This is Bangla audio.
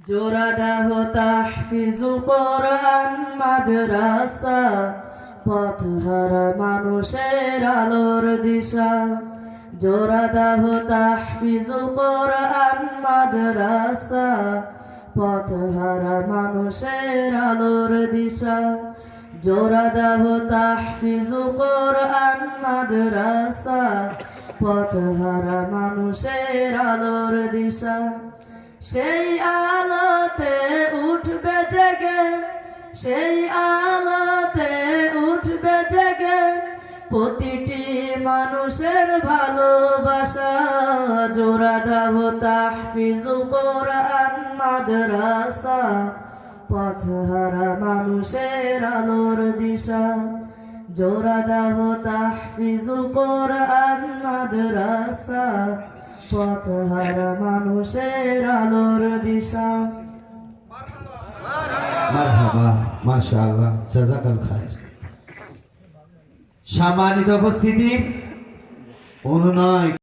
জোরাদাহ তাহফিজুল কোরআন মাদ্রাসা, পথহারা মানুষের আলোর দিশা। জোরাদাহ তাহফিজুল কোরআন মাদ্রাসা, পথহারা মানুষের আলোর দিশা। জোরাদাহ তাহফিজুল কোরআন মাদ্রাসা, পথহারা মানুষের আলোর দিশা। সেই আলোতে উঠবে জেগে, সেই আলোতে উঠবে জেগে প্রতিটি মানুষের ভালোবাসা। জোরাদাহ তাহফিজুল কোরআন মাদ্রাসা, পথহারা মানুষের আলোর দিশা। জোরাদাহ তাহফিজুল কোরআন মাদ্রাসা, পথহারা মানুষের আলোর দিশা। মারহাবা, মাশাআল্লাহ, জাযাকাল খায়র। সম্মানিত উপস্থিতি, অনুনয়